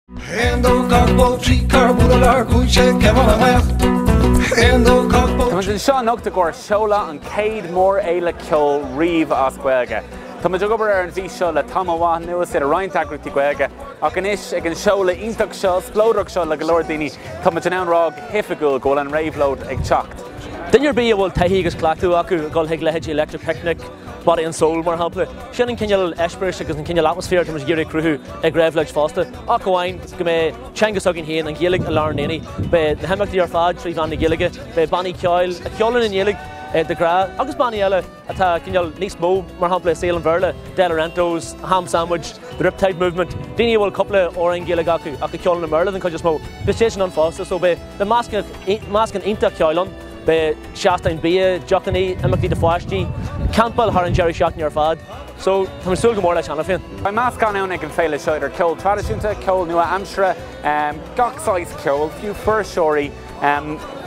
Tá sin seo nugta gur Seoladh an céad mór éile ceol riomh as Gaeilge. Tá muid gobar ar an bhí seo le tamháin nuas ar a roiinteagraí Gaeilge ach inis ag an seoladh ionach seo, splóireach seo le go leor daoine tá muid an anrág hifigúil ggóil an Ravelóid ag teacht. Dinnear bí bhfuil taithí agus Cliath acu gáil ag lehéid electric picnic body and soul mar hapla. Sin an cinneal eispris agus an cinneal atmosfér tá gur cruthú ag Ravelóid fásta. Ach gohhain go mé teangas agin héin an Gaeilge a lár naine. Be na himachtaí ar fad trí bhain na Gaeilge, be bannaí ceáil, a ceolann in Gaeilge de gra, agus bannaí eile atá cinneal níos mó mar hapla saol an bhirle, Delarentos, ham sandwich, the Riptide movement. Daoine bhfuil coppla ó an Gaeilge acu ach a ceolann na Merle an chuid mó. Be sé sin an fásta, so be the máscan ionta ceolann, be Seastein Bia, Jockany, Imachtaí de Fáistí, Campbell har an Jerry Shockney ar fad. So, tá sul go mór leis anna féin. Ba más gan ann ag an féile seo ar ceol tradiisiúnta, ceol nua amsre, gach sáis ceol, fiú furseoirí,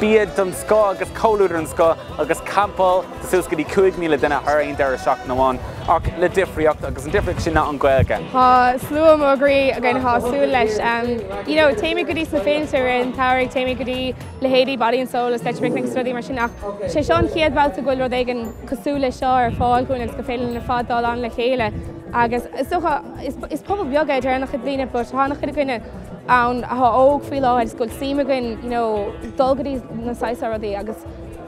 bíad don sco agus cóúidir an sco agus Campbell sa suas go dtí 5 míle duine ar aon deir seach na bháin ach le difriocht agus an difriocht sin an Gaeilge. Tá slua mógraí a gin thású leis. Téimi go dtí sa féiltear an táirigh téimi go dtí le héadí body and soul is teach picnic study mar sin ach sé seán chiad bhailte goil rud ag an cosú le seo ar fáil chuin agus go féileann na fádáil an le chéile. Agus is pobl beaga ar nach dlíine but tháinig chuid goine an óg fao láid is go síime goin dulgadí na saisa rudaí agus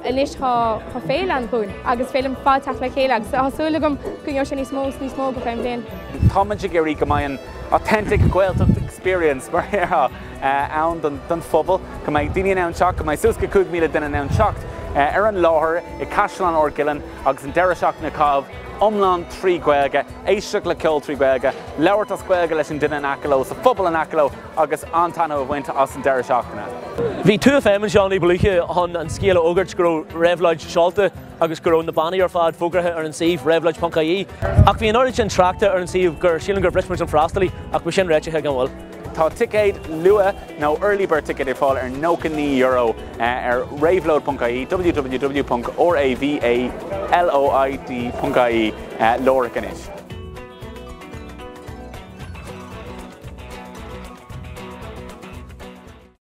inis tá féil an chuin agus féilim fáteach le chéile agus thasúlagam go sin níos mó go féim bliain. Tá muid géirí go mbeidh an authentic Gaeltacht experience mar ann don phobal go mbeidh daoine ann teach go mbeidh suas go 5 míle duine ann teacht ar an láthair i Caisleán or Gillan agus an deire seach na cábh omláin trí Gaeilge, éisteach le ceol trí Gaeilge, leabhart as Gaeilge leis an duine an acaló, sa phobal an acaló agus antainna a bhainte as an deire seachna. Bhí tú a féim an seánnaí buliche an scéal ógart go Ravelóid seolta agus go na bannaí ar fad fógrathe ar an sih Ravelóid.ie ach bhí an áirid sin trachta ar an sih gur sílan gur brismid an frastalí ach bu sin réitithe gan bhfuil. Tá ticéid lua nó early bird ticket i fáil ar €9 ar Ravelóid.ie, www.ravaloid.ie, lóra ganis.